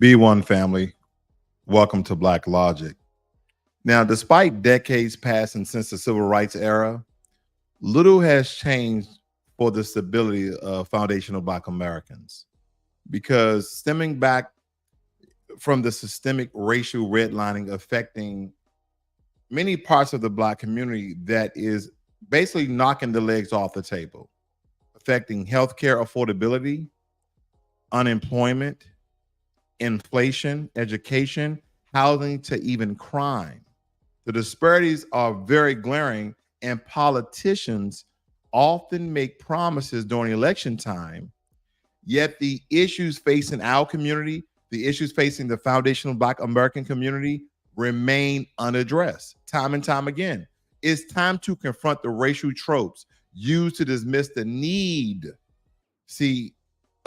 B1 family, welcome to Black Logic. Now, despite decades passing since the civil rights era, little has changed for the stability of foundational Black Americans. Because stemming back from the systemic racial redlining affecting many parts of the Black community that is basically knocking the legs off the table, affecting healthcare affordability, unemployment, inflation, education, housing, to even crime. The disparities are very glaring, and politicians often make promises during election time, yet the issues facing our community, the issues facing the foundational Black American community remain unaddressed time and time again. It's time to confront the racial tropes used to dismiss the need, see,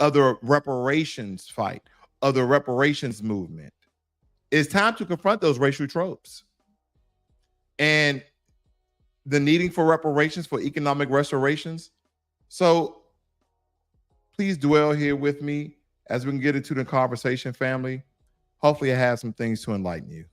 of the reparations fight, of the reparations movement. It's time to confront those racial tropes and the needing for reparations, for economic restorations. So please dwell here with me as we can get into the conversation, family. Hopefully I have some things to enlighten you.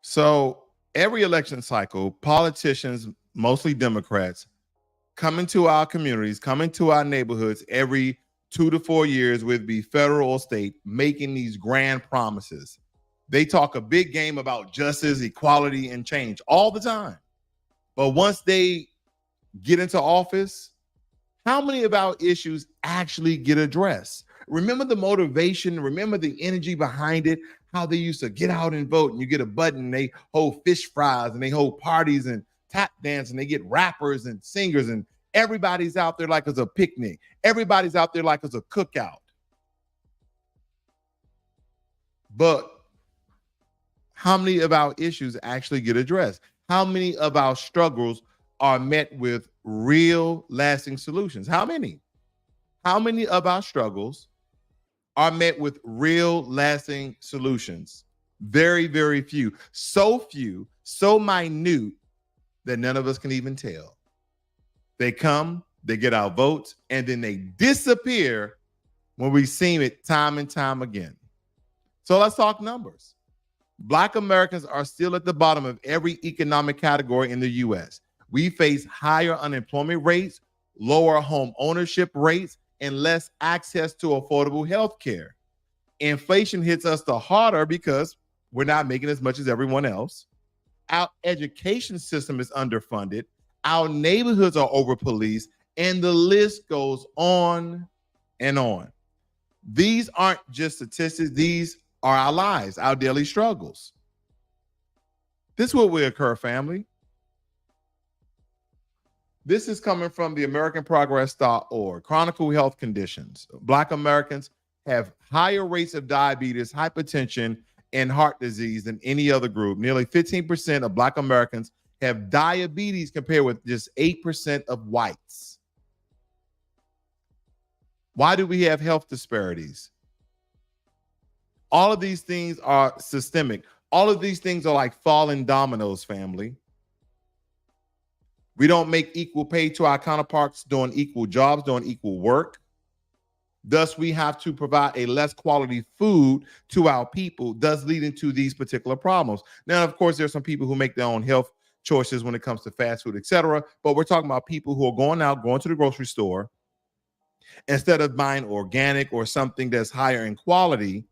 So every election cycle, politicians, mostly Democrats, come into our communities, come into our neighborhoods every 2 to 4 years, whether it be federal or state, making these grand promises. They talk a big game about justice, equality, and change all the time. But once they get into office, how many of our issues actually get addressed? Remember the motivation, remember the energy behind it, how they used to get out and vote, and you get a button, and they hold fish fries, and they hold parties and tap dance, and they get rappers and singers, and everybody's out there like it's a picnic. Everybody's out there like it's a cookout. But how many of our issues actually get addressed? How many of our struggles are met with real lasting solutions? How many? How many of our struggles are met with real lasting solutions? Very, very few. So minute that none of us can even tell. They come, they get our votes, and then they disappear when we see it time and time again. So let's talk numbers. Black Americans are still at the bottom of every economic category in the U.S. We face higher unemployment rates, lower home ownership rates, and less access to affordable health care. Inflation hits us the harder because we're not making as much as everyone else. Our education system is underfunded. Our neighborhoods are over-policed, and the list goes on and on. These aren't just statistics. These are our lives, our daily struggles. This is what will occur, family. This is coming from the AmericanProgress.org. Chronicle health conditions. Black Americans have higher rates of diabetes, hypertension, and heart disease than any other group. Nearly 15% of Black Americans have diabetes compared with just 8% of whites. Why do we have health disparities? All of these things are systemic. All of these things are like falling dominoes, family. We don't make equal pay to our counterparts doing equal jobs, doing equal work. Thus, we have to provide a less quality food to our people, thus leading to these particular problems. Now, of course, there's some people who make their own health choices when it comes to fast food, etc. But we're talking about people who are going to the grocery store, instead of buying organic or something that's higher in quality,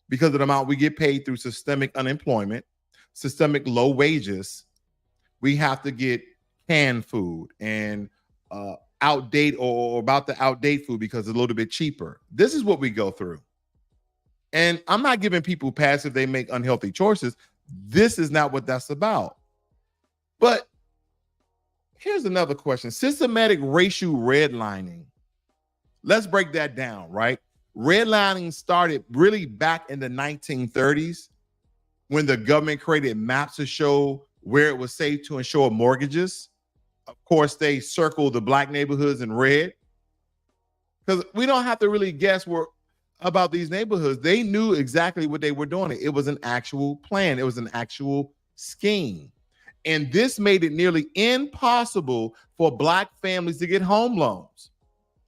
because of the amount we get paid through systemic unemployment, systemic low wages, we have to get canned food and outdate or about to outdate food because it's a little bit cheaper. This is what we go through. And I'm not giving people pass if they make unhealthy choices. This is not what that's about. But here's another question. Systematic racial redlining. Let's break that down, right? Redlining started really back in the 1930s when the government created maps to show where it was safe to insure mortgages. Of course, they circled the Black neighborhoods in red because we don't have to really guess where about these neighborhoods. They knew exactly what they were doing. It was an actual plan. It was an actual scheme. And this made it nearly impossible for Black families to get home loans,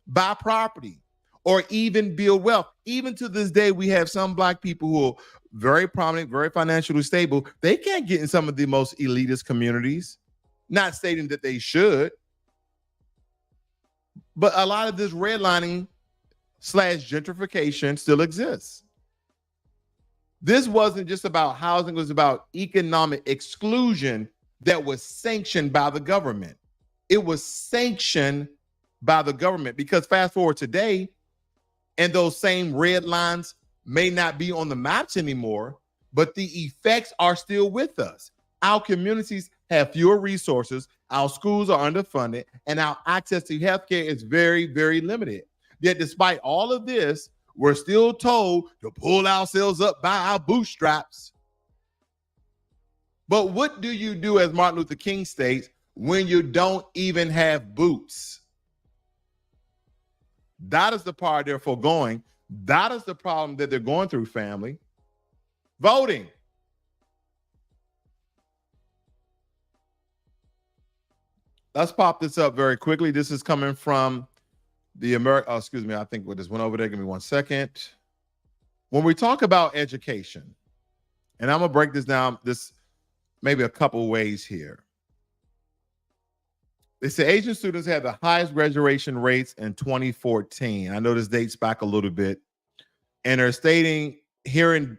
buy property, or even build wealth. Even to this day, we have some Black people who are very prominent, very financially stable. They can't get in some of the most elitist communities. Not stating that they should, but a lot of this redlining / gentrification still exists. This wasn't just about housing, it was about economic exclusion that was sanctioned by the government. It was sanctioned by the government because fast forward today, and those same red lines may not be on the maps anymore, but the effects are still with us. Our communities have fewer resources, our schools are underfunded, and our access to healthcare is very, very limited. Yet despite all of this, we're still told to pull ourselves up by our bootstraps. But what do you do, as Martin Luther King states, when you don't even have boots? That is the part they're foregoing. That is the problem that they're going through, family. Voting. Let's pop this up very quickly. This is coming from the I think we just went over there. Give me 1 second. When we talk about education, and I'm gonna break this down this maybe a couple ways here. They say Asian students had the highest graduation rates in 2014. I know this dates back a little bit. And they're stating here in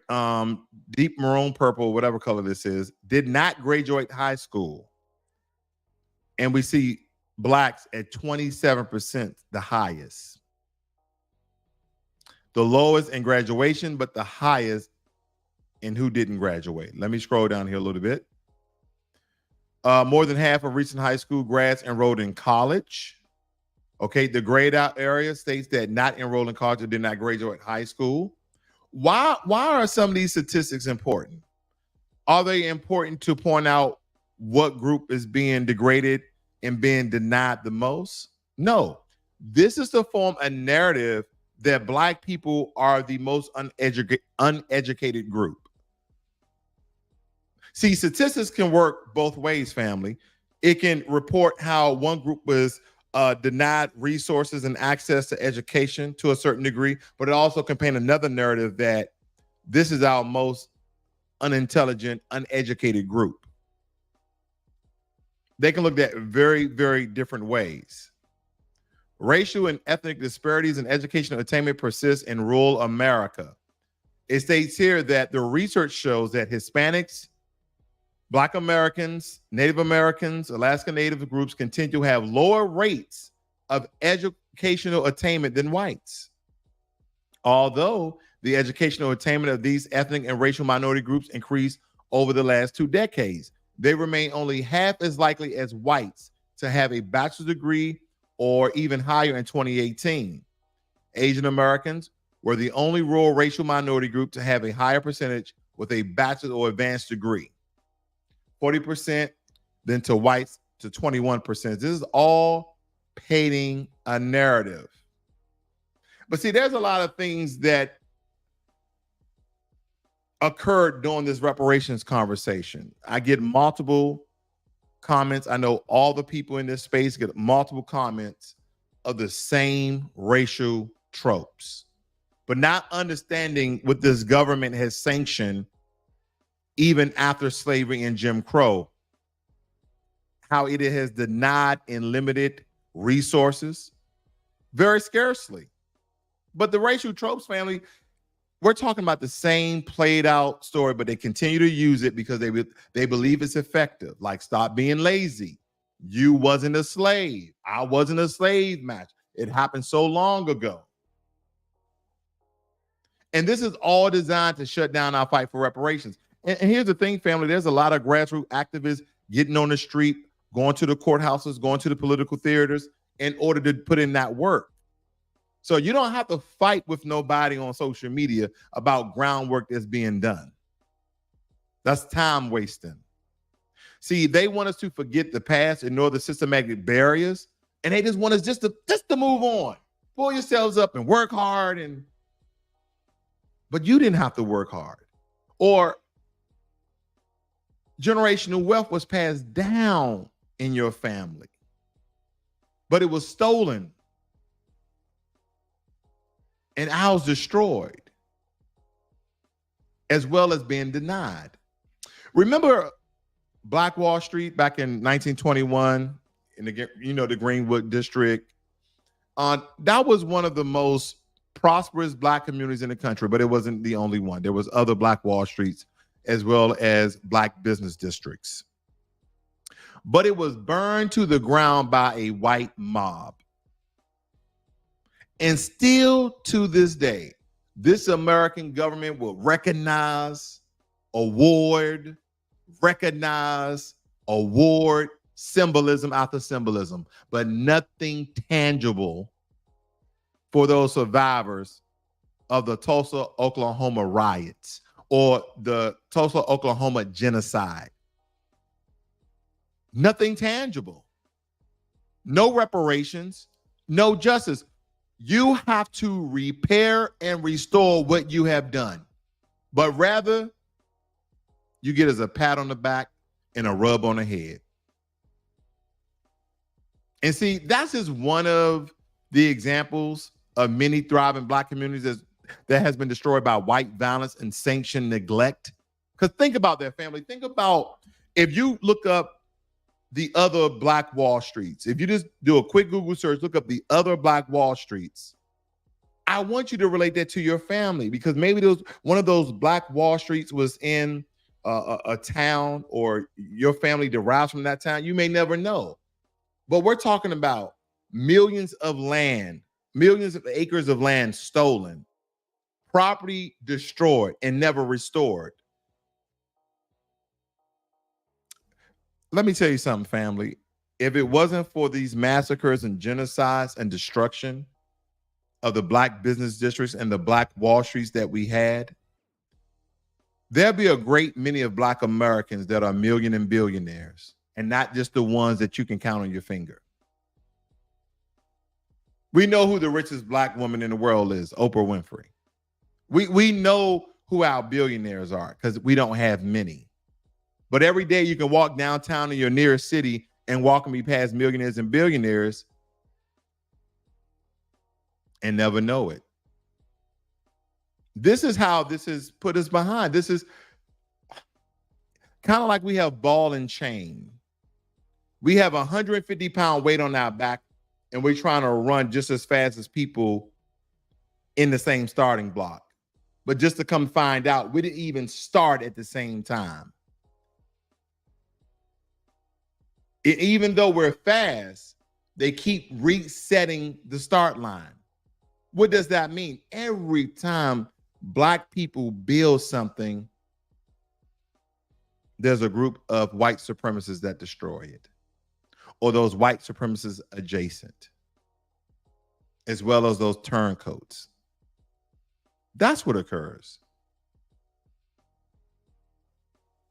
deep maroon purple, whatever color this is, did not graduate high school. And we see Blacks at 27%, the highest. The lowest in graduation, but the highest in who didn't graduate. Let me scroll down here a little bit. More than half of recent high school grads enrolled in college. Okay, the grayed out area states that not enrolled in college or did not graduate high school. Why are some of these statistics important? Are they important to point out what group is being degraded and being denied the most? No. This is to form a narrative that Black people are the most uneducated group. See, statistics can work both ways, family. It can report how one group was denied resources and access to education to a certain degree, but it also can paint another narrative that this is our most unintelligent, uneducated group. They can look at very, very different ways. Racial and ethnic disparities in educational attainment persist in rural America. It states here that the research shows that Hispanics, Black Americans, Native Americans, Alaska Native groups continue to have lower rates of educational attainment than whites. Although the educational attainment of these ethnic and racial minority groups increased over the last 2 decades, they remain only half as likely as whites to have a bachelor's degree or even higher in 2018. Asian Americans were the only rural racial minority group to have a higher percentage with a bachelor's or advanced degree. 40% than to whites to 21%. This is all painting a narrative. But see, there's a lot of things that occurred during this reparations conversation. I get multiple comments. I know all the people in this space get multiple comments of the same racial tropes, but not understanding what this government has sanctioned even after slavery and Jim Crow, how it has denied and limited resources very scarcely. But the racial tropes, family, we're talking about the same played out story, but they continue to use it because they believe it's effective. Like, stop being lazy. You wasn't a slave. I wasn't a slave match. It happened so long ago. And this is all designed to shut down our fight for reparations. And here's the thing, family, there's a lot of grassroots activists getting on the street, going to the courthouses, going to the political theaters in order to put in that work. So you don't have to fight with nobody on social media about groundwork that's being done. That's time wasting. See, they want us to forget the past, ignore the systematic barriers, and they just want us just to move on. Pull yourselves up and work hard. And but you didn't have to work hard. Or generational wealth was passed down in your family, but it was stolen and ours destroyed, as well as being denied. Remember Black Wall Street back in 1921 in the Greenwood district? That was one of the most prosperous Black communities in the country, but it wasn't the only one. There was other Black Wall Streets as well as Black business districts. But it was burned to the ground by a white mob. And still to this day, this American government will recognize, award symbolism after symbolism, but nothing tangible for those survivors of the Tulsa, Oklahoma riots or the Tulsa, Oklahoma genocide. Nothing tangible. No reparations, no justice. You have to repair and restore what you have done, but rather you get as a pat on the back and a rub on the head. And see, that's just one of the examples of many thriving Black communities that has been destroyed by white violence and sanctioned neglect. Because think about that, family. Think about if you look up the other Black Wall Streets. If you just do a quick Google search, look up the other Black Wall Streets. I want you to relate that to your family, because maybe one of those Black Wall Streets was in a town, or your family derives from that town. You may never know. But we're talking about millions of acres of land stolen, property destroyed and never restored. Let me tell you something, family. If it wasn't for these massacres and genocides and destruction of the Black business districts and the Black Wall Streets that we had, there'll be a great many of Black Americans that are million and billionaires, and not just the ones that you can count on your finger. We know who the richest Black woman in the world is, Oprah Winfrey. We know who our billionaires are because we don't have many. But every day you can walk downtown in your nearest city and walk and be past millionaires and billionaires and never know it. This is how this has put us behind. This is kind of like we have ball and chain. We have a 150-pound weight on our back, and we're trying to run just as fast as people in the same starting block. But just to come find out, we didn't even start at the same time. Even though we're fast, they keep resetting the start line. What does that mean? Every time Black people build something, there's a group of white supremacists that destroy it, or those white supremacists adjacent, as well as those turncoats. That's what occurs.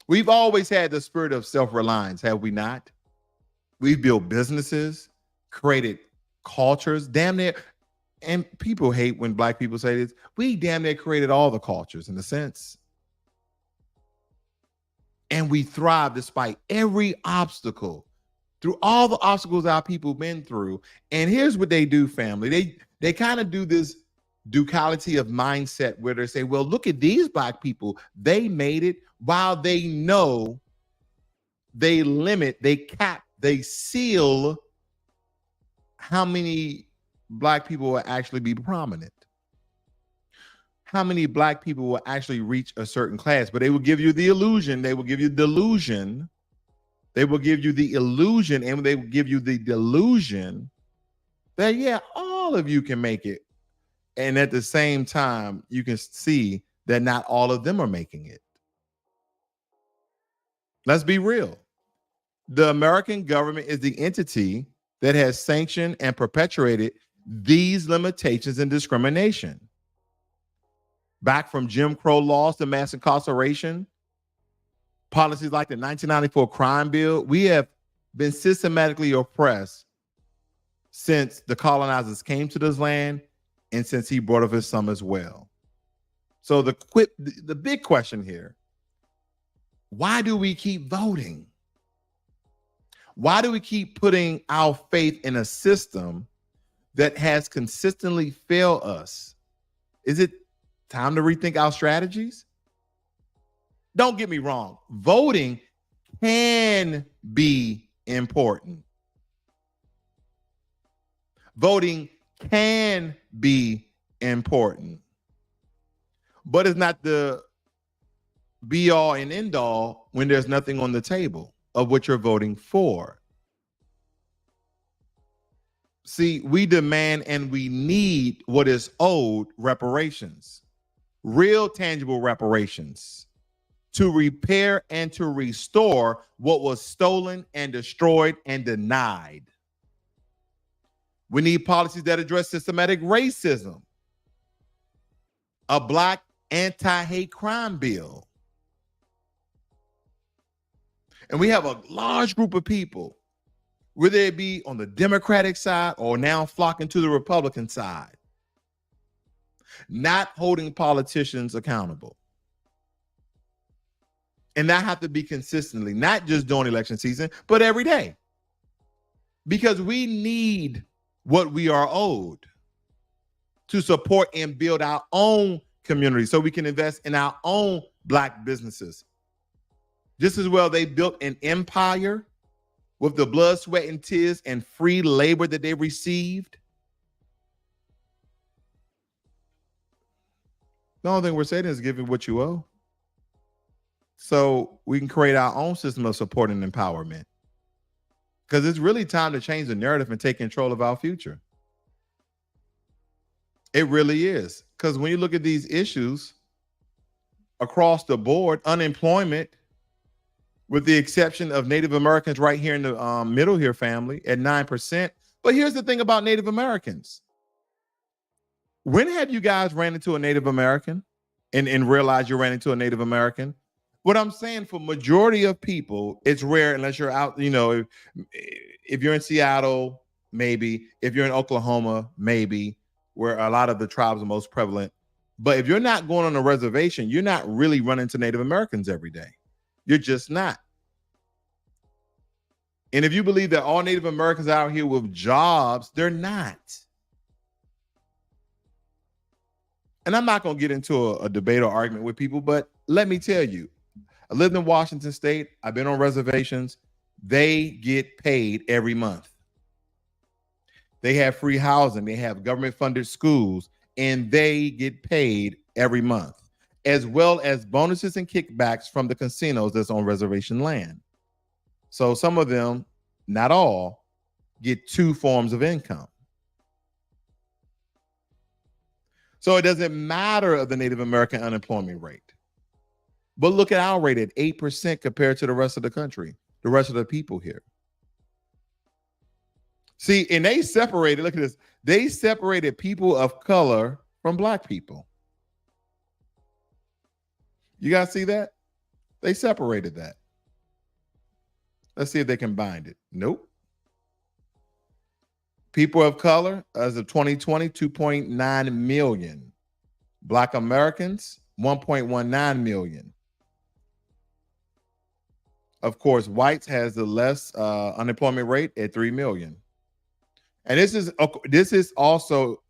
We've always had the spirit of self-reliance, have we not? We've built businesses, created cultures, damn near, and people hate when Black people say this, we damn near created all the cultures in a sense. And we thrive despite every obstacle, through all the obstacles our people been through. And here's what they do, family. They kind of do this duality of mindset where they say, well, look at these Black people. They made it, while they know they limit, they cap, they seal how many Black people will actually be prominent, how many Black people will actually reach a certain class. But they will give you the illusion, they will give you delusion, they will give you the illusion, and they will give you the delusion that, yeah, all of you can make it. And at the same time, you can see that not all of them are making it. Let's be real. The American government is the entity that has sanctioned and perpetuated these limitations and discrimination. Back from Jim Crow laws to mass incarceration, policies like the 1994 crime bill, we have been systematically oppressed since the colonizers came to this land and since he brought up his son as well. So the big question here, why do we keep voting? Why do we keep putting our faith in a system that has consistently failed us? Is it time to rethink our strategies? Don't get me wrong. Voting can be important. Voting can be important, but it's not the be all and end all when there's nothing on the table of what you're voting for. See, we demand and we need what is owed: reparations, real tangible reparations, to repair and to restore what was stolen and destroyed and denied. We need policies that address systematic racism, a Black anti-hate crime bill. And we have a large group of people, whether it be on the Democratic side or now flocking to the Republican side, not holding politicians accountable. And that have to be consistently, not just during election season, but every day. Because we need what we are owed to support and build our own community so we can invest in our own Black businesses. Just as well, they built an empire with the blood, sweat, and tears and free labor that they received. The only thing we're saying is give you what you owe, so we can create our own system of support and empowerment. Because it's really time to change the narrative and take control of our future. It really is. Because when you look at these issues across the board, unemployment, with the exception of Native Americans right here in the middle here, family, at 9%. But here's the thing about Native Americans. When have you guys ran into a Native American and realized you ran into a Native American? What I'm saying, for majority of people, it's rare unless you're out, if you're in Seattle, maybe. If you're in Oklahoma, maybe, where a lot of the tribes are most prevalent. But if you're not going on a reservation, you're not really running into Native Americans every day. You're just not. And if you believe that all Native Americans are out here with jobs, they're not. And I'm not going to get into a debate or argument with people, but let me tell you, I lived in Washington State. I've been on reservations. They get paid every month. They have free housing. They have government-funded schools, and they get paid every month, as well as bonuses and kickbacks from the casinos that's on reservation land. So some of them, not all, get two forms of income. So it doesn't matter of the Native American unemployment rate. But look at our rate at 8% compared to the rest of the country, the rest of the people here. See, and they separated, look at this, they separated people of color from Black people. You guys see that? They separated that. Let's see if they combined it. Nope. People of color, as of 2020, 2.9 million. Black Americans, 1.19 million. Of course, whites has the less unemployment rate at 3 million. And this is also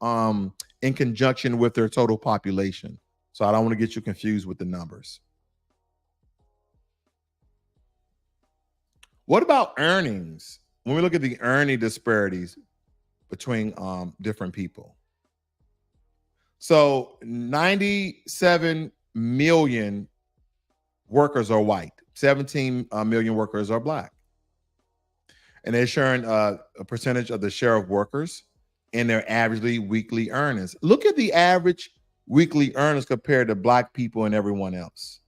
in conjunction with their total population. So I don't want to get you confused with the numbers. What about earnings? When we look at the earning disparities between different people. So 97 million workers are white. 17 million workers are Black. And they're sharing a percentage of the share of workers in their averagely weekly earnings. Look at the average weekly earnings compared to Black people and everyone else.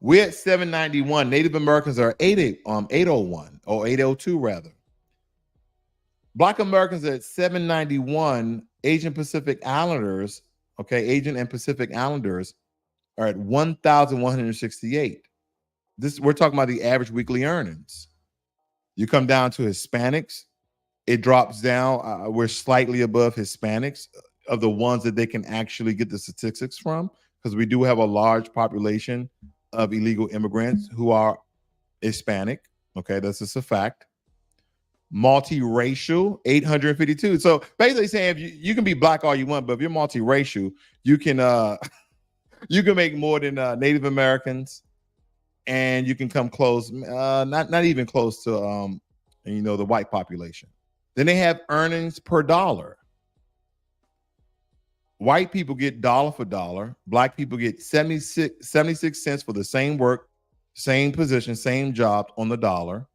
We're at 791. Native Americans are 801 or 802 rather. Black Americans are at 791. Asian Pacific Islanders, Asian and Pacific Islanders are at 1,168. We're talking about the average weekly earnings. You come down to Hispanics, it drops down. We're slightly above Hispanics of the ones that they can actually get the statistics from, because we do have a large population of illegal immigrants who are Hispanic. Okay, that's just a fact. Multiracial, 852. So basically saying if you can be black all you want, but if you're multiracial, you can you can make more than Native Americans, and you can come close, not even close to the white population. Then they have earnings per dollar. White people get dollar for dollar. Black people get 76 cents for the same work, same position, same job on the dollar.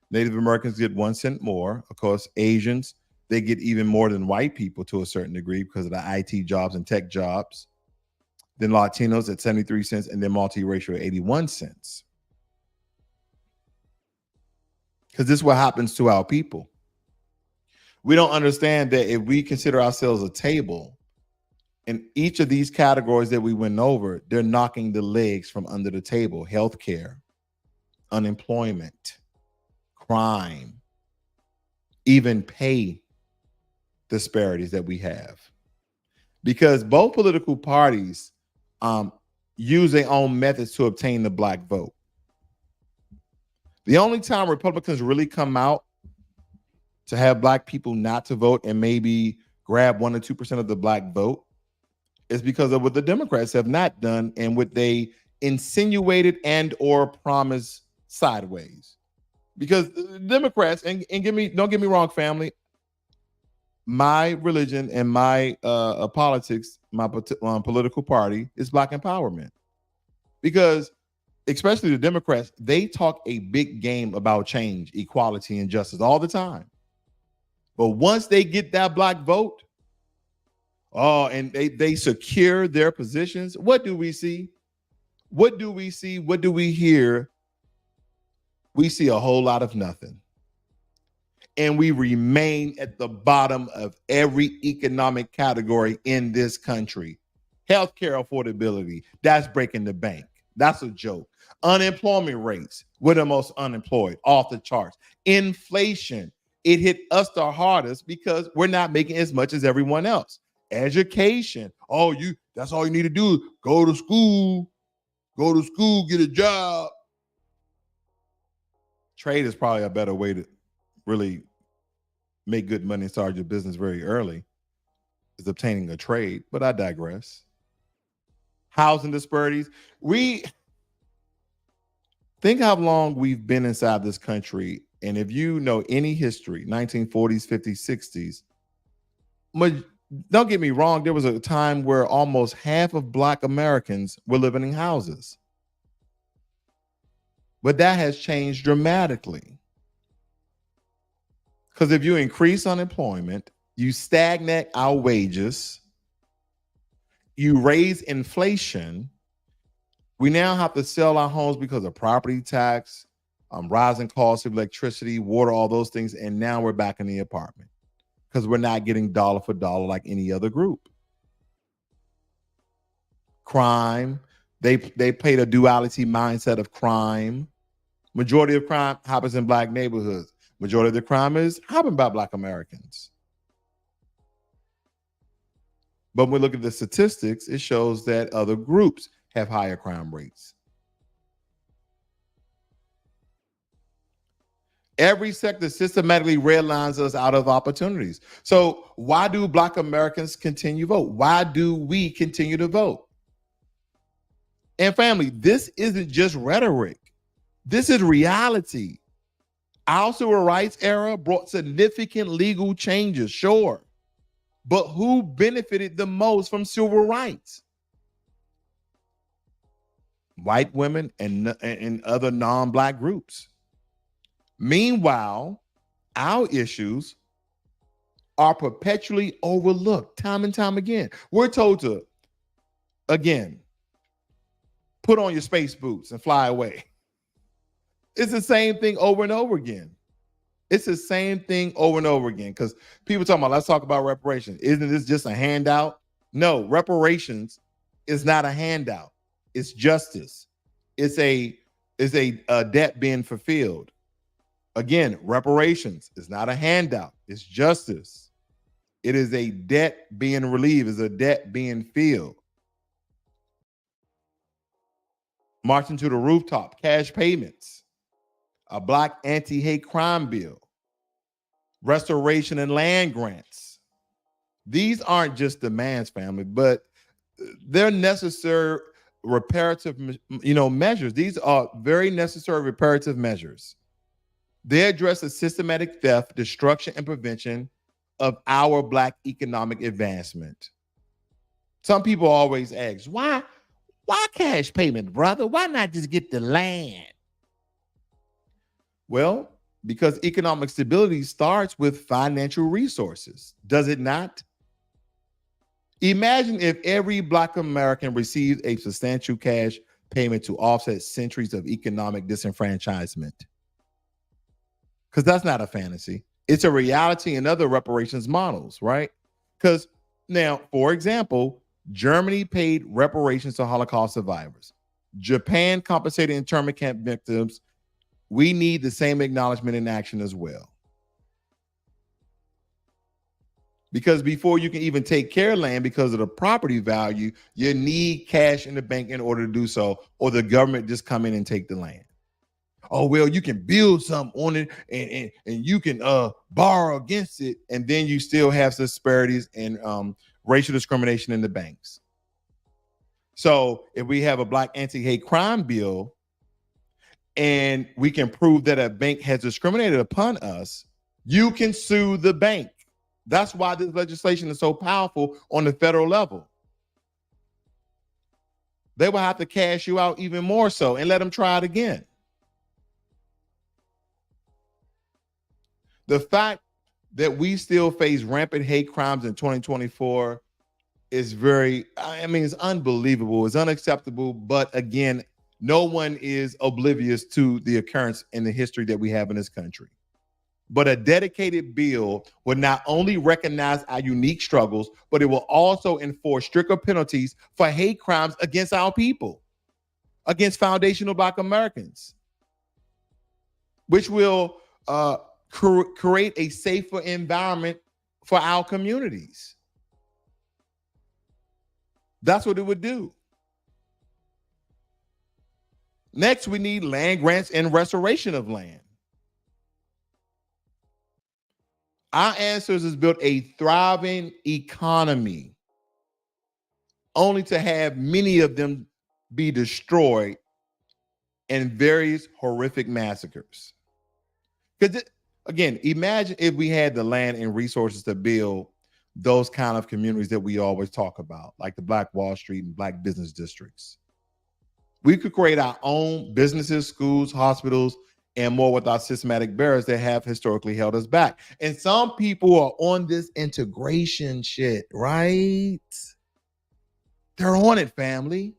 Native Americans get 1 cent more. Of course, Asians, they get even more than white people to a certain degree because of the IT jobs and tech jobs. Then Latinos at 73 cents, and then multiracial at 81 cents. Because this is what happens to our people. We don't understand that if we consider ourselves a table, in each of these categories that we went over, they're knocking the legs from under the table. Healthcare, unemployment, crime, even pay disparities that we have. Because both political parties use their own methods to obtain the black vote. The only time Republicans really come out to have black people not to vote and maybe grab 1 or 2% of the black vote is because of what the Democrats have not done and what they insinuated and or promised sideways. Because the Democrats, and don't get me wrong, family, my religion and my politics, my political party is black empowerment. Because especially the Democrats, they talk a big game about change, equality, and justice all the time. But once they get that black vote, and they secure their positions, what do we see? What do we see? What do we hear? We see a whole lot of nothing. And we remain at the bottom of every economic category in this country. Healthcare affordability, that's breaking the bank. That's a joke. Unemployment rates, we're the most unemployed, off the charts. Inflation, it hit us the hardest because we're not making as much as everyone else. Education, that's all you need to do. Go to school, get a job. Trade is probably a better way to really make good money and start your business very early, is obtaining a trade, but I digress. Housing disparities. We think how long we've been inside this country, and if you know any history, 1940s, 50s, 60s, don't get me wrong, there was a time where almost half of Black Americans were living in houses. But that has changed dramatically. Because if you increase unemployment, you stagnate our wages, you raise inflation, we now have to sell our homes because of property tax, rising costs of electricity, water, all those things, and now we're back in the apartment because we're not getting dollar for dollar like any other group. Crime, they played a duality mindset of crime. Majority of crime happens in Black neighborhoods. Majority of the crime is happened by Black Americans. But when we look at the statistics, it shows that other groups have higher crime rates. Every sector systematically redlines us out of opportunities. So why do Black Americans continue to vote? Why do we continue to vote? And family, this isn't just rhetoric. This is reality. Our civil rights era brought significant legal changes, sure. But who benefited the most from civil rights? White women and other non-Black groups. Meanwhile, our issues are perpetually overlooked time and time again. We're told to, again, put on your space boots and fly away. It's the same thing over and over again. It's the same thing over and over again because people talking about, let's talk about reparations. Isn't this just a handout? No, reparations is not a handout. It's justice. It's a debt being fulfilled. Again, reparations is not a handout. It's justice. It is a debt being relieved, is a debt being filled. Marching to the rooftop, cash payments, a black anti-hate crime bill, restoration and land grants. These aren't just demands, family, but they're necessary reparative, measures. These are very necessary reparative measures. They address the systematic theft, destruction, and prevention of our black economic advancement. Some people always ask, why cash payment, brother? Why not just get the land? Well, because economic stability starts with financial resources, does it not? Imagine if every Black American received a substantial cash payment to offset centuries of economic disenfranchisement. Because that's not a fantasy. It's a reality in other reparations models, right? Because now, for example, Germany paid reparations to Holocaust survivors. Japan compensated internment camp victims. We need the same acknowledgement in action as well. Because before you can even take care of land because of the property value, you need cash in the bank in order to do so, or the government just come in and take the land. Oh, well, you can build something on it and you can borrow against it, and then you still have disparities and racial discrimination in the banks. So if we have a black anti-hate crime bill and we can prove that a bank has discriminated upon us, you can sue the bank. That's why this legislation is so powerful on the federal level. They will have to cash you out even more so and let them try it again. The fact that we still face rampant hate crimes in 2024 is it's unbelievable. It's unacceptable. But again, no one is oblivious to the occurrence in the history that we have in this country. But a dedicated bill would not only recognize our unique struggles, but it will also enforce stricter penalties for hate crimes against our people, against foundational Black Americans, which will create a safer environment for our communities. That's what it would do. Next, we need land grants and restoration of land. Our ancestors built a thriving economy only to have many of them be destroyed in various horrific massacres. Because again, imagine if we had the land and resources to build those kind of communities that we always talk about, like the Black Wall Street and Black business districts. We could create our own businesses, schools, hospitals, and more with our systematic barriers that have historically held us back. And some people are on this integration shit, right? They're on it, family.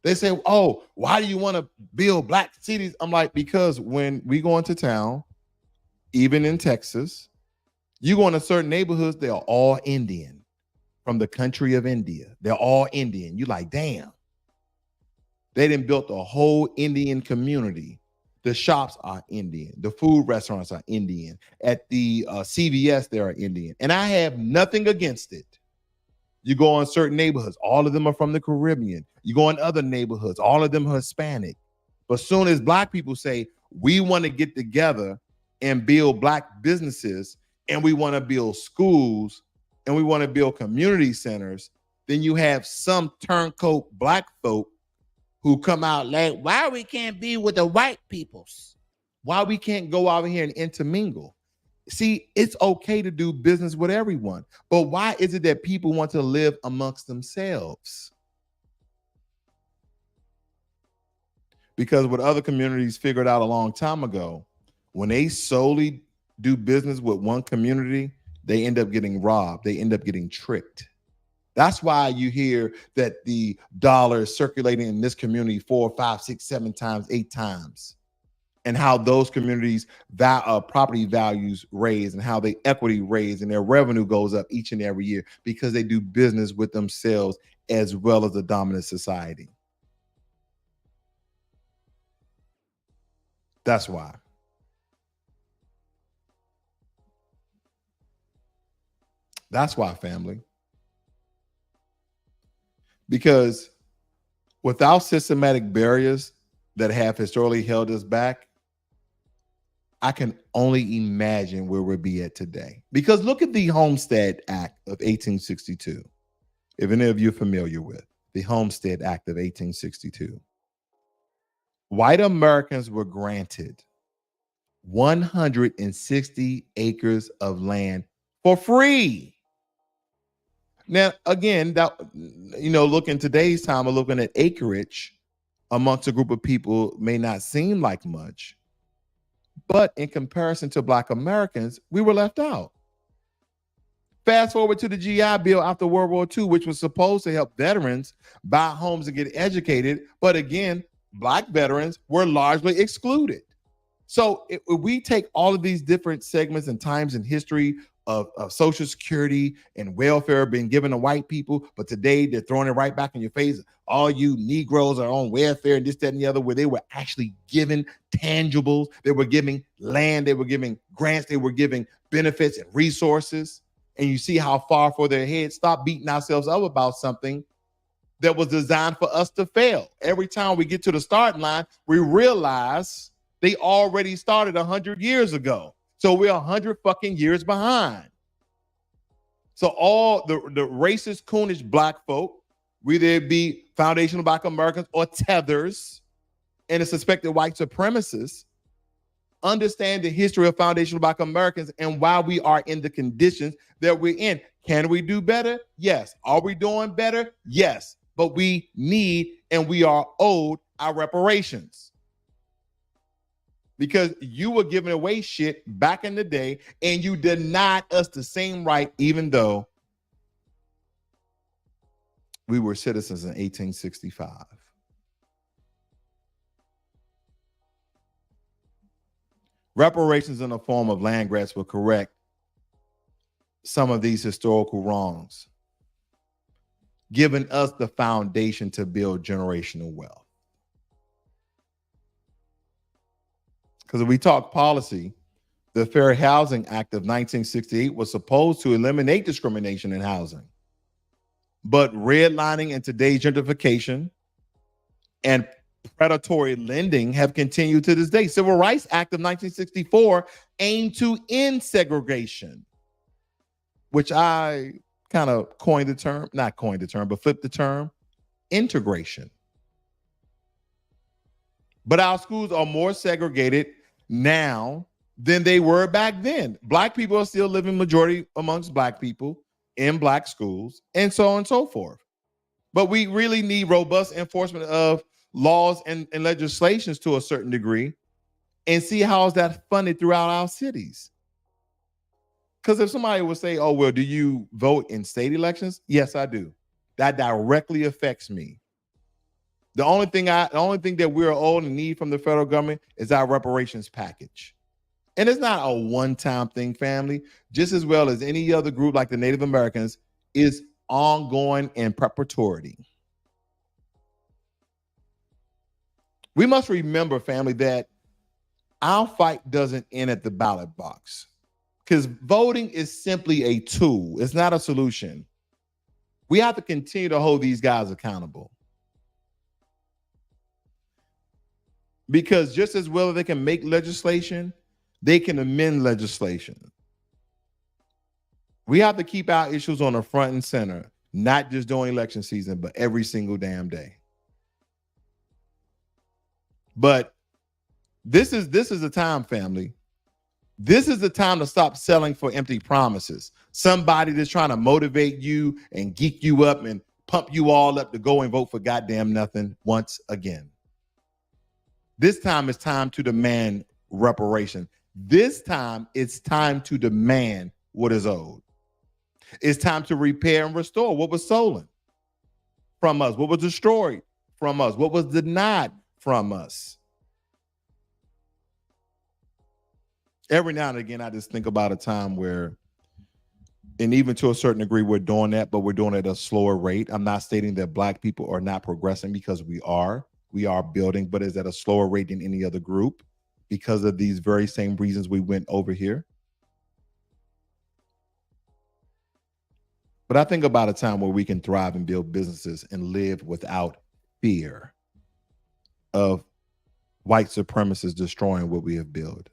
They say, oh, why do you want to build Black cities? I'm like, because when we go into town, even in Texas, you go into certain neighborhoods, they are all Indian from the country of India. They're all Indian. You like, damn. They done built a whole Indian community. The shops are Indian. The food restaurants are Indian. At the CVS, they are Indian. And I have nothing against it. You go in certain neighborhoods, all of them are from the Caribbean. You go in other neighborhoods, all of them are Hispanic. But soon as Black people say, we want to get together and build Black businesses, and we want to build schools, and we want to build community centers, then you have some turncoat Black folk who come out like, why we can't be with the white peoples? Why we can't go out here and intermingle? See, it's okay to do business with everyone, but why is it that people want to live amongst themselves? Because what other communities figured out a long time ago, when they solely do business with one community, they end up getting robbed. They end up getting tricked. That's why you hear that the dollar is circulating in this community 4, 5, 6, 7 times, 8 times, and how those communities' property values raise and how their equity raise and their revenue goes up each and every year because they do business with themselves as well as the dominant society. That's why. That's why, family. Because without systematic barriers that have historically held us back, I can only imagine where we'll be at today. Because look at the Homestead Act of 1862. If any of you are familiar with the Homestead Act of 1862, white Americans were granted 160 acres of land for free. Now, again, that look in today's time of looking at acreage amongst a group of people may not seem like much, but in comparison to Black Americans, we were left out. Fast forward to the GI Bill after World War II, which was supposed to help veterans buy homes and get educated. But again, Black veterans were largely excluded. So if we take all of these different segments and times in history of Social Security and welfare being given to white people, but today they're throwing it right back in your face. All you Negroes are on welfare and this, that, and the other, where they were actually given tangibles. They were giving land. They were giving grants. They were giving benefits and resources. And you see how far for their head. Stop beating ourselves up about something that was designed for us to fail. Every time we get to the starting line, we realize they already started 100 years ago. So we're 100 fucking years behind. So all the racist, coonish Black folk, whether it be foundational Black Americans or tethers and the suspected white supremacists, understand the history of foundational Black Americans and why we are in the conditions that we're in. Can we do better? Yes. Are we doing better? Yes. But we need and we are owed our reparations. Because you were giving away shit back in the day and you denied us the same right, even though we were citizens in 1865. Reparations in the form of land grants will correct some of these historical wrongs, giving us the foundation to build generational wealth. Because if we talk policy, the Fair Housing Act of 1968 was supposed to eliminate discrimination in housing. But redlining and today's gentrification and predatory lending have continued to this day. Civil Rights Act of 1964 aimed to end segregation, which I kind of not coined the term, but flipped the term, integration. But our schools are more segregated now than they were back then. Black people are still living majority amongst Black people in Black schools and so on and so forth. But we really need robust enforcement of laws and legislations to a certain degree and see how is that funded throughout our cities. Because if somebody would say, oh, well, do you vote in state elections? Yes, I do. That directly affects me. The only thing that we're owed and need from the federal government is our reparations package. And it's not a one-time thing, family, just as well as any other group like the Native Americans is ongoing and preparatory. We must remember, family, that our fight doesn't end at the ballot box because voting is simply a tool. It's not a solution. We have to continue to hold these guys accountable. Because just as well as they can make legislation, they can amend legislation. We have to keep our issues on the front and center, not just during election season, but every single damn day. But this is the time, family. This is the time to stop selling for empty promises. Somebody that's trying to motivate you and geek you up and pump you all up to go and vote for goddamn nothing once again. This time it's time to demand reparation. This time it's time to demand what is owed. It's time to repair and restore what was stolen from us, what was destroyed from us, what was denied from us. Every now and again, I just think about a time where, and even to a certain degree, we're doing that, but we're doing it at a slower rate. I'm not stating that Black people are not progressing, because we are building, but is at a slower rate than any other group because of these very same reasons we went over here. But I think about a time where we can thrive and build businesses and live without fear of white supremacists destroying what we have built.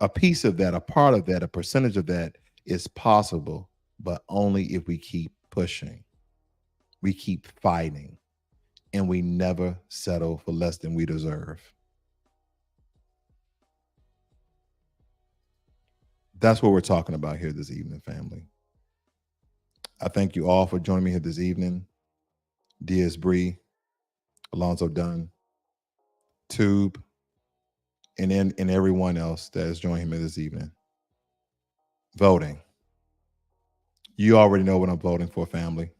A piece of that, a part of that, a percentage of that is possible, but only if we keep pushing, we keep fighting, and we never settle for less than we deserve. That's what we're talking about here this evening, family. I thank you all for joining me here this evening. Diaz Bree, Alonzo Dunn, Tube, and everyone else that has joined him this evening. Voting. You already know what I'm voting for, family.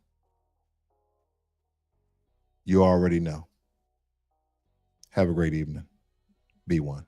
You already know. Have a great evening. Be one.